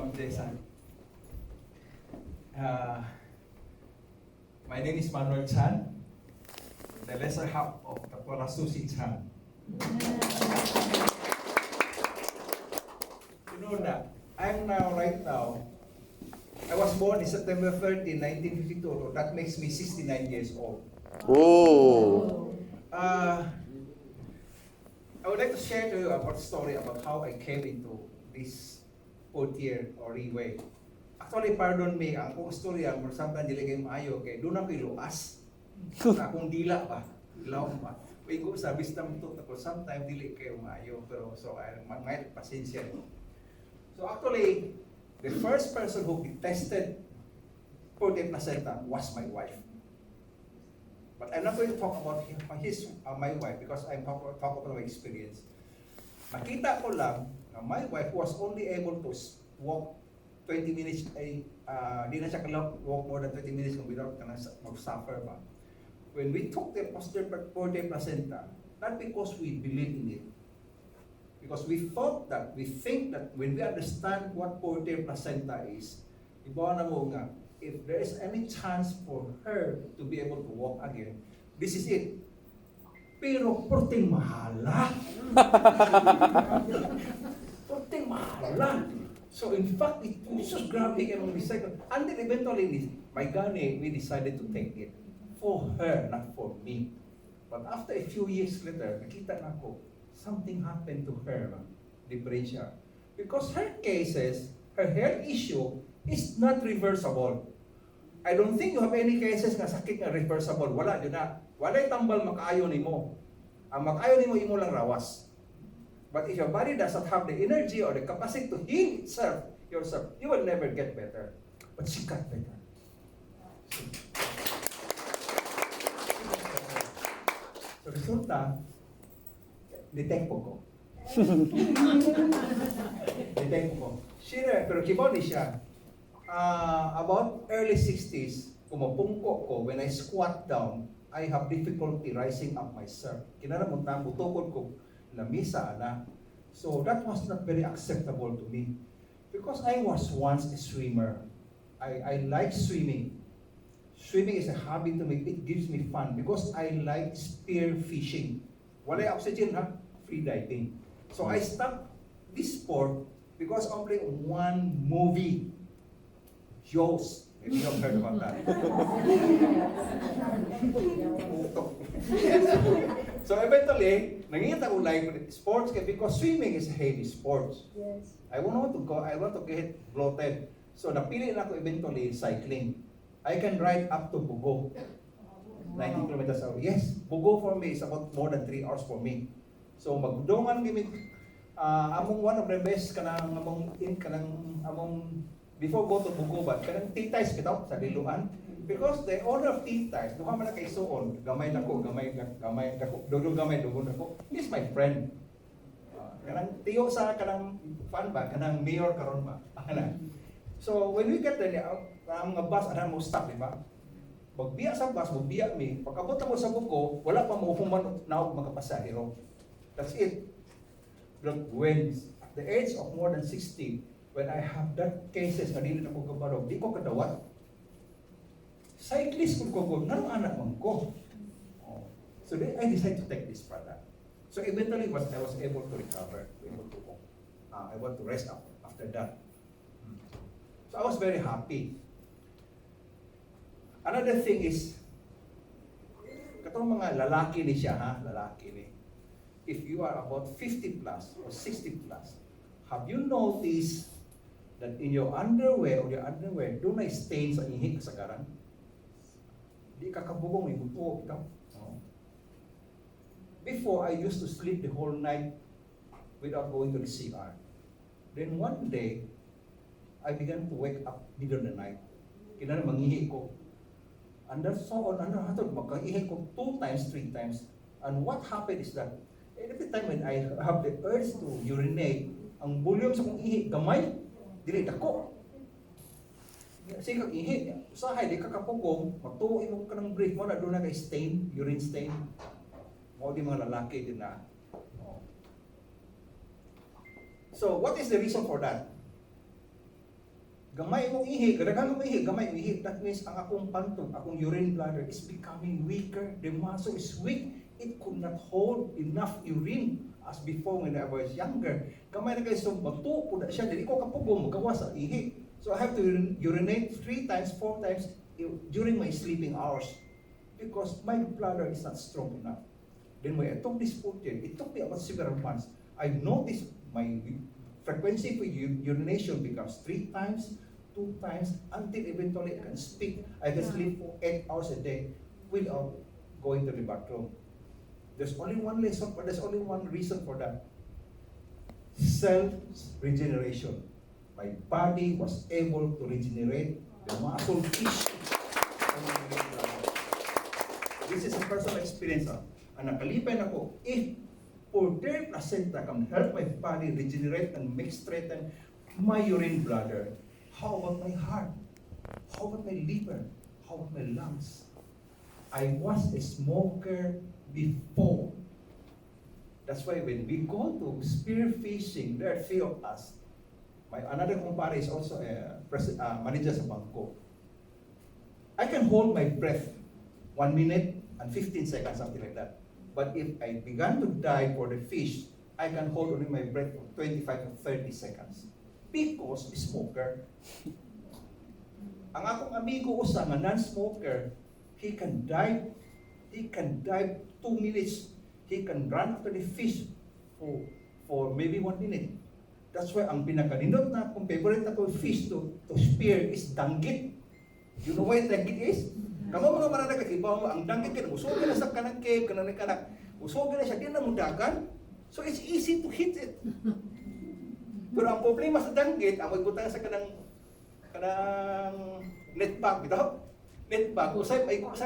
Ma'am Jason. My name is Manuel Chan, the lesser half of the Susi Chan. You know that right now, I was born in September 30, 1952. That makes me 69 years old. Oh. I would like to share to you about a story about how I came into this Purtier or Riway. Actually, pardon me, ang kong storya, sometimes dili kayo maayo, kay doon ako iluas. Akong dila ba? Ilaw ba? Kaya ko sabi sa tamto, sometimes dili kayo maayo, pero so, may pasensya. So actually, the first person who tested Purtier Placenta was my wife. But I'm not going to talk about my wife because I'm talking about my experience. Makita ko lang na my wife was only able to walk 20 minutes, di na siya walk more than 20 minutes kung without ka na mag-suffer ba. When we took the Purtier Placenta, not because we believe in it, because we think that when we understand what Purtier Placenta is, ibawa na mo nga, if there is any chance for her to be able to walk again, this is it. Pero porting mahala. Porting mahala. So in fact, this was grabbing among the second. And then eventually, my gani, we decided to take it. For her, not for me. But after a few years later, nakita na ko, something happened to her, depression. Because her cases, her health issue, is not reversible. I don't think you have any cases nga sakit nga reversible. Wala, yun na. Wala'y tambal makaayo nimo. Ang makaayo nimo imo lang rawas. But if your body does not have the energy or the capacity to heal yourself, you will never get better. But she got better. So resulta, detekpo ko. Detekpo ko. Pero kibaw ni siya. About early 60s, kumapungko ko, when I squat down, I have difficulty rising up myself. Kinaramuntang butokod ko, lamisa na. So that was not very acceptable to me. Because I was once a swimmer. I like swimming. Swimming is a hobby to me. It gives me fun because I like spear fishing. Walay oxygen ha? Free diving. So I stopped this sport because only one movie, Jaws. Maybe you have heard about that. So eventually, nangita ko like sports because swimming is a heavy sport. Yes. I want to get bloated. So napili na ako eventually cycling. I can ride up to Bugo. 90 kilometers an hour. Yes, Bugo for me is about more than 3 hours for me. So magdungan gimik among one of the best kanang before go to Bugoban, kanang titay kita sa Diluan. Because the owner of titay, duha man na kay suon, gamay dako. He's my friend. Kanang tiyo sa kanang fan ba, kanang mayor karon ba. So when we get there, ang mga bus ana mo stop, di ba? Magbiya sa bus, magbiya mi. Pagkabot mo sa Bugo, wala pa mo human na mga pasahero. That's it. But when at the age of more than 60, when I have that cases na dili na ko kabarog, di ko kadawat. Cyclist ko nang anak man ko. So then I decided to take this product. So eventually I was able to recover, I want to rest up after that. So I was very happy. Another thing is, katong mga lalaki ni siya ha, lalaki ni. If you are about 50 plus or 60 plus, have you noticed that in your underwear doon na stain sa ihi kasagaran? Di ka kabugong ibuto ikaw. No? Before, I used to sleep the whole night without going to the CR. Then one day, I began to wake up middle of the night. Kinana mangihi ko. And that's so on, magkaihi ko 2 times, 3 times. And what happened is that, every time when I have the urge to urinate, ang volume sa kong ihi, gamay, dili dako. Sige kag ihi, usahay di ka kapugong, magtuo imo ka ng brief mo na doon na kay stain, urine stain. Mo di mga lalaki din na. So what is the reason for that? Gamay mong ihi, kadaghan mong ihi, gamay mong ihi. That means ang akong pantog, akong urine bladder is becoming weaker. The muscle is weak. It could not hold enough urine as before when I was younger. Gamay na kayo, so magtupo na siya. Dili ko kapugong magawa sa ihi. So I have to urinate 3 times, 4 times during my sleeping hours because my bladder is not strong enough. Then when I took this Purtier, it took me about several months. I noticed my frequency for urination becomes 3 times, 2 times, until eventually I can speak. I can sleep for 8 hours a day without going to the bathroom. There's only one reason for that. Self-regeneration. My body was able to regenerate the muscle tissue. This is a personal experience. Ang nakalipay na ko, if Purtier Placenta can help my body regenerate and make straighten my urine bladder, how about my heart? How about my liver? How about my lungs? I was a smoker before. That's why when we go to spear fishing, there are 3 of us. Another kumpare is also a manager sa bangko. I can hold my breath 1 minute and 15 seconds, something like that. But if I began to dive for the fish, I can hold only my breath for 25 to 30 seconds. Because smoker. Ang akong amigo usa nga non-smoker, he can dive 2 minutes. He can run after the fish for maybe 1 minute. That's why ang pinakaninot na akong favorite na ko fish to spear is danggit. You know what danggit is? Kamo mga mananag ibaw mo ang danggit kay usog na sa kanang cave kanang kanak. Usog na siya di na mudagan. So it's easy to hit it. Pero ang problema sa danggit, ang magbutang sa kanang net bag bitaw. Net bag usay maikot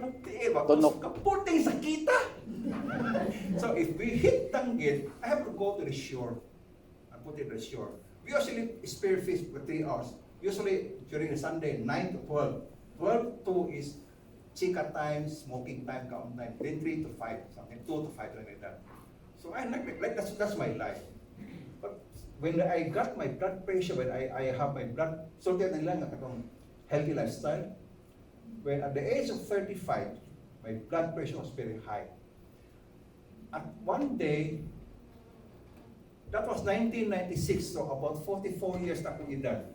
ng tiil ba? Kaputing sakita. So if we hit danggit, I have to go to the shore. I put it to the shore. We usually spearfish for 3 hours. Usually during the Sunday, 9 to 12. 12 to is chika time, smoking time, count time. Then 3 to 5, something 2 to 5, like that. So I like that's my life. But when I got my blood pressure, when I have my blood, so kaya nila nga katong healthy lifestyle. When at the age of 35, my blood pressure was very high. At one day, that was 1996, so about 44 years na akong edad.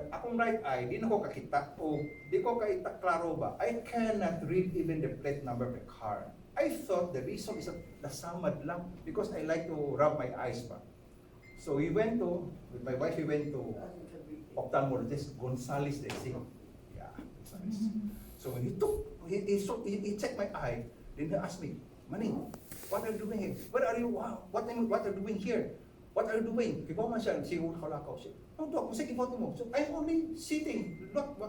Akong right eye, di na ko kakita o di ko kaita klaro ba. I cannot read even the plate number of the car. I thought the reason is nasamad lang because I like to rub my eyes ba. So with my wife, we went to ophthalmologist Gonzales de Sig. Yeah, Gonzales. So when he checked my eye, then he asked me, Manning, what are you doing here? What are you doing here? What are you doing? Kaya man siya, siguro kalakaw siya. No, Doc, kung photo mo. So I'm only sitting, not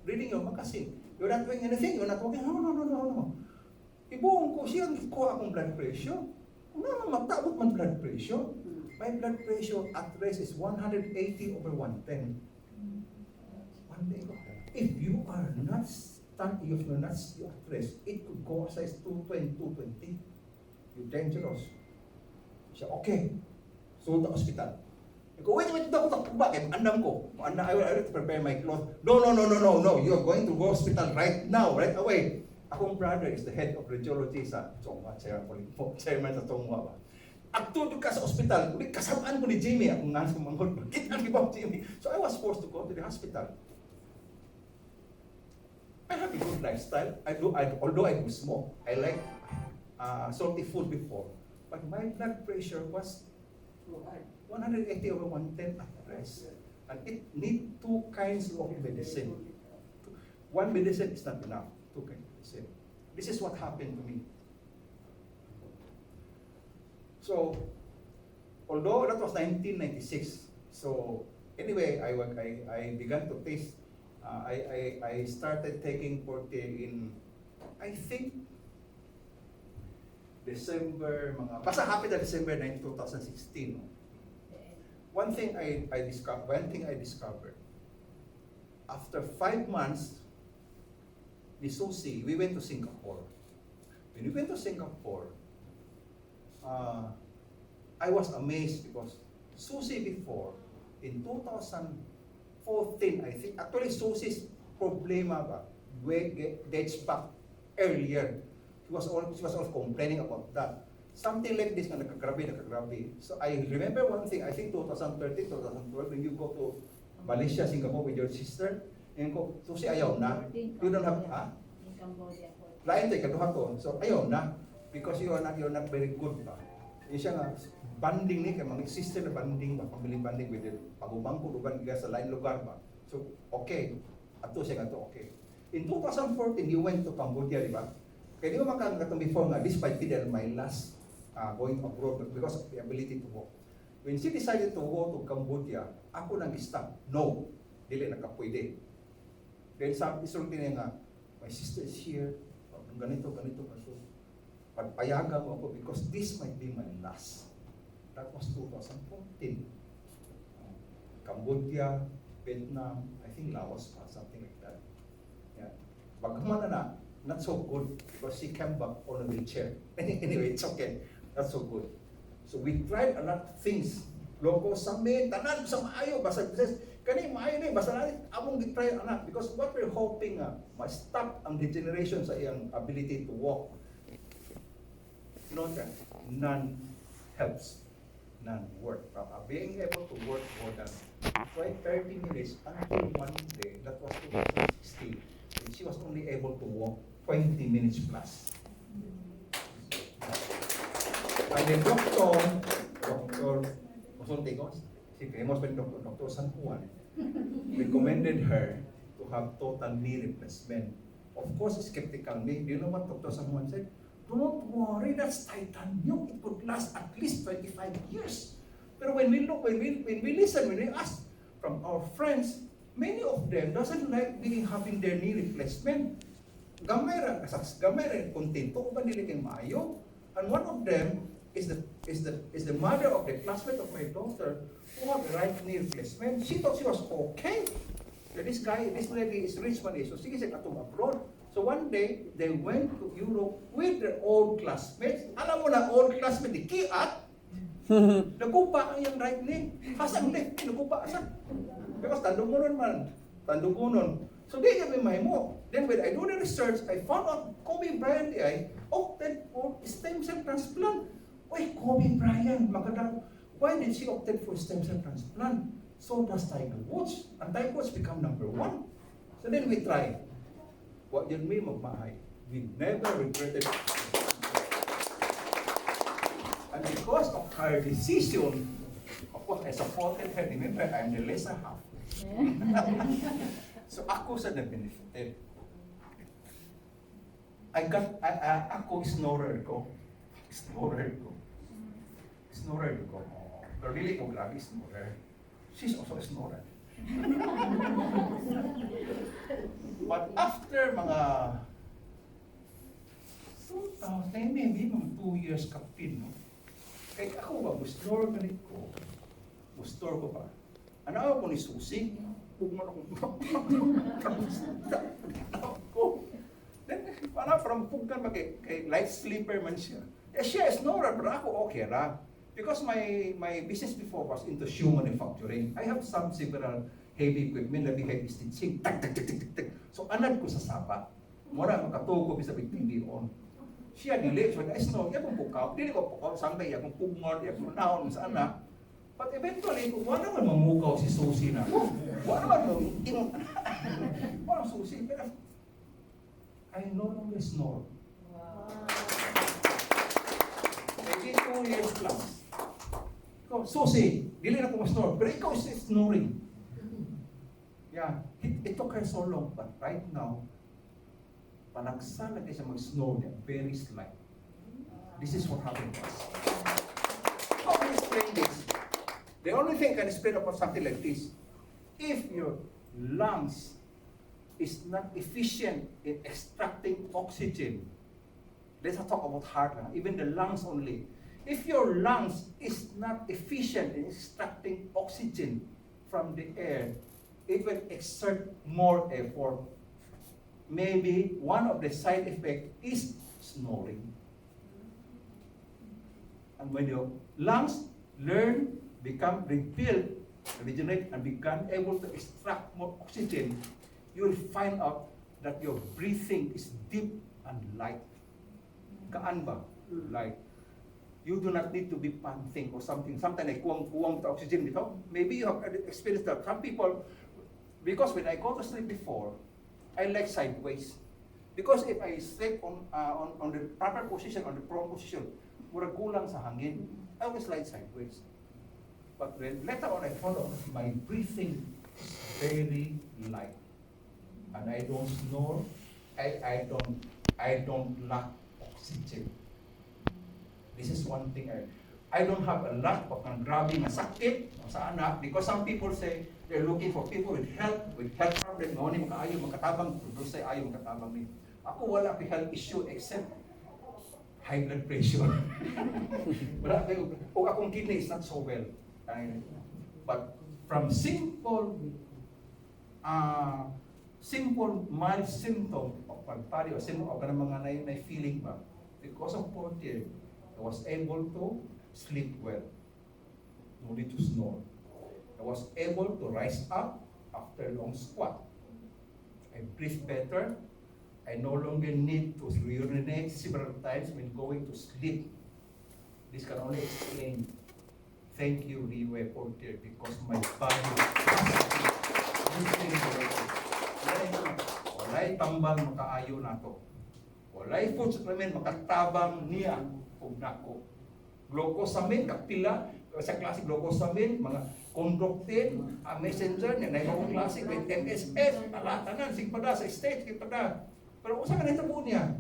reading your magazine. You're not doing anything, you're not walking. No. Ibuong ko siya, kuha akong blood pressure. Magtabot man blood pressure. My blood pressure at rest is 180 over 110. If you are not at rest, it could go as size 220, 220. You're dangerous. Siya, okay. So, sa hospital. I go, wait, bakit? Andam ko. I have to prepare my clothes. No. You are going to go hospital right now, right away. Akong brother is the head of radiology sa Chongwa, chairman sa Chongwa ba. Aktudo ka sa hospital, kasamaan ko ni Jimmy, akong nga sa manghod, bakit ang ibang Jimmy? So I was forced to go to the hospital. I have a good lifestyle. Although I do smoke, I like salty food before. But my blood pressure was 180 over 110 at rest. And it need 2 kinds of medicine. 1 medicine is not enough. 2 kinds of medicine. This is what happened to me. So, although that was 1996, so anyway, I began to taste. I started taking Purtier in, I think, basta happy na December 9, 2016. One thing I discovered, after 5 months, ni Susie, we went to Singapore. When we went to Singapore, I was amazed because Susie before, in 2014, I think, actually Susie's problema ba, dates back earlier. She was all complaining about that. Something like this na nakagrabe. So I remember one thing, I think 2013, 2012, when you go to Malaysia, Singapore with your sister, and ko, Susie, ayaw na. You don't have, In Cambodia. lain tayo, kaduha to. So ayaw na. Because you're not very good ba. Yung siya nga, banding ni, kaya mga sister na banding ba, family banding with it. Pagubang ko, lugan ka sa lain lugar ba. So, okay. Ato siya nga to, okay. In 2014, you went to Cambodia, di ba? Kaya di ba makakatong before nga, despite Fidel, my last going abroad because of the ability to walk. When she decided to go to Cambodia, ako nang stop. No, dili nakapwede. Then sabi, isulti niya nga, my sister is here, ganito, so pagpayagan mo ako because this might be my last. That was 2014. Cambodia, Vietnam, I think Laos, something like that. Yeah. Bagaman na, not so good because she came back on a wheelchair. Anyway, it's okay. Not so good. So we tried a lot of things. Loko, sabi, tanan sa maayo, basta kani maayo ni, basta natin, among try anak because what we're hoping ma-stop ang degeneration sa iyang ability to walk. You know that? None helps. None work. Being able to work more than 30 minutes until one day, that was 2016, and she was only able to walk 20 minutes plus. And the doctor, si famous Dr. San Juan, recommended her to have total knee replacement. Of course, skeptical me. Do you know what Dr. San Juan said? Don't worry, that's titanium. It could last at least 25 years. But when we look, when we listen, when we ask from our friends, many of them doesn't like having their knee replacement. Gamay rin, kontento ko ba nila kay maayo? And one of them is the mother of the classmate of my daughter who had the right knee replacement. She thought she was okay. So this lady is rich man. So sige siya katong abroad. So one day, they went to Europe with their old classmates. Alam mo na, old classmate, di kiat. Nagupa ang yung right knee. Hasang left, nagupa asa. Because tandugunon man. So di yung may mo. Then when I do the research, I found out Kobe Bryant ay opted for stem cell transplant. Wait, Kobe Bryant, maganda. Why did she opted for stem cell transplant? So does Tiger Woods. And Tiger Woods become number 1. So then we tried. What yun may magmahay. We never regretted it. And because of her decision, of course, I supported her. Remember, I'm the lesser half. So ako sa na-benefited. Ako snorer ko. Pero really ko grabe snorer. She's also a snorer. But after mga maybe mga 2 years kapin, no? Kaya ako ba, gusto ko pa. Ano ako ni Susie? Pugman ako. Then, parang from pugman kay light sleeper man siya. Siya is snorer, pero ako okay ra. Because my business before was into shoe manufacturing. I have several heavy equipment na bigay stitching. So anad ko sa sapa. Mura makatuko bisa big TV on. Siya dili so is no, ya kung pukaw, dili ko pukaw sampai ya kung pugmon, ya kung naon sa ana. But eventually, kung wala naman mamukaw si Susie na. Wala naman wala Susie, pero I no longer snore. Wow. Maybe 2 years plus. Susie, dili na ko ma-snore, pero ikaw is snoring. Yeah, it took her so long, but right now, panagsa na siya mag-snore niya, very slight. This is what happened to us. How can I explain this? The only thing I can explain about something like this, if your lungs is not efficient in extracting oxygen, let's not talk about heart, even the lungs only. If your lungs is not efficient in extracting oxygen from the air, it will exert more effort. Maybe one of the side effects is snoring. And when your lungs become rebuilt regenerate and become able to extract more oxygen, you will find out that your breathing is deep and light. Gaan ba? Light. You do not need to be panting or something. Sometimes like kuwang the oxygen bitaw. Maybe you have experienced that. Some people, because when I go to sleep before, I like sideways. Because if I sleep on the proper position, on the prone position, murag kulang sa hangin, I always lie sideways. But when later on I follow, my breathing is very light. And I don't snore, I don't lack oxygen. This is one thing I don't have a lot of grabbing a sakit sa anak, because some people say they're looking for people with health problem, ngoni makaayo makatabang, produce ayo makatabang ni. Ako wala ko health issue except high blood pressure. Wala kayo, o akong kidney is not so well. But from simple mild symptom of pagpari o symptom of mga na feeling ba, because of Purtier, I was able to sleep well. No need to snore. I was able to rise up after a long squat. I breathe better. I no longer need to urinate several times when going to sleep. This can only explain. Thank you, Liwe Purtier, because my body walay tambang makaayo na to. Walay food supplement makatabang niya ug nako. Glucosamine kapila sa klase glucosamine, mga conductin, messenger na naibawang klase with MSF, alatanan sigpada sa stage kipada. Pero usa ka nahitabo niya,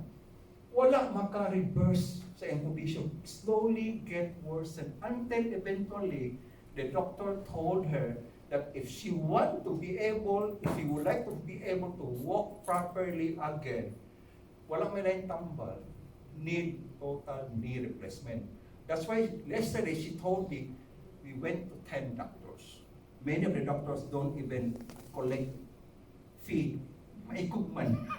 wala maka-reverse sa iyang condition. Slowly get worse until eventually the doctor told her that if she would like to be able to walk properly again, wala may lain tambal, need total knee replacement. That's why yesterday she told me we went to 10 doctors. Many of the doctors don't even collect fee. Maikog man.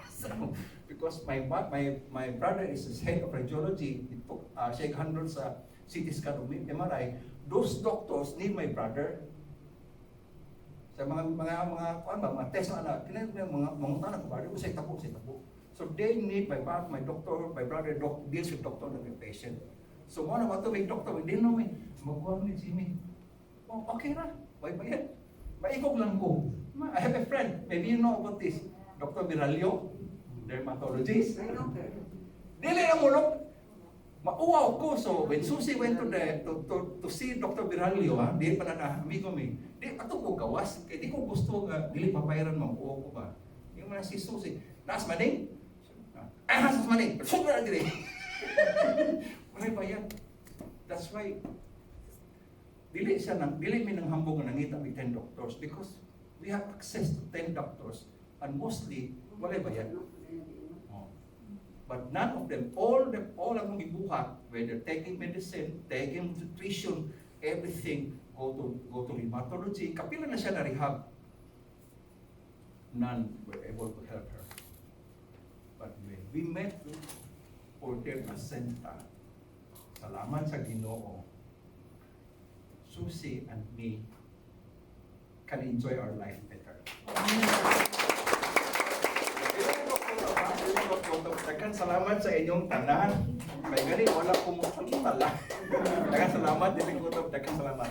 Because my brother is the head of radiology. He took shake hundreds sa CT scan of MRI. Those doctors need my brother. Sa mga test na anak, mga anak ko say tabo. So they need my doctor, my brother deals with doctor and the patient. So one of the doctor, we didn't know me. Magkuhan ni Jimmy. Oh, okay na. Why ba yan? Maikog lang ko. I have a friend. Maybe you know about this. Dr. Biralio, dermatologist. Dili ang mulok. Mauwaw ko. So when Susie went to see Dr. Biralio, di pa na amigo mi. Di ato ko gawas. Kaya di ko gusto nga dili papayaran mo. Uwaw ko ba? Yung mga si Susie. Naas maning? Naas maning. Sobra na dili. Wala ba yan? That's why dili mi nang hambog nga nangita with 10 doctors because we have access to 10 doctors and mostly wala ba yan? Oh. But none of them, all ang gibuhat, whether taking medicine, taking nutrition, everything go to rheumatology. Kapila na siya na rehab. None were able to help her. But when we met with Purtier Placenta, salamat sa Ginoo, Susie and me can enjoy our life better. Daghang salamat sa inyong tanan. May gani wala ko mo tala. Daghang salamat, daghang salamat.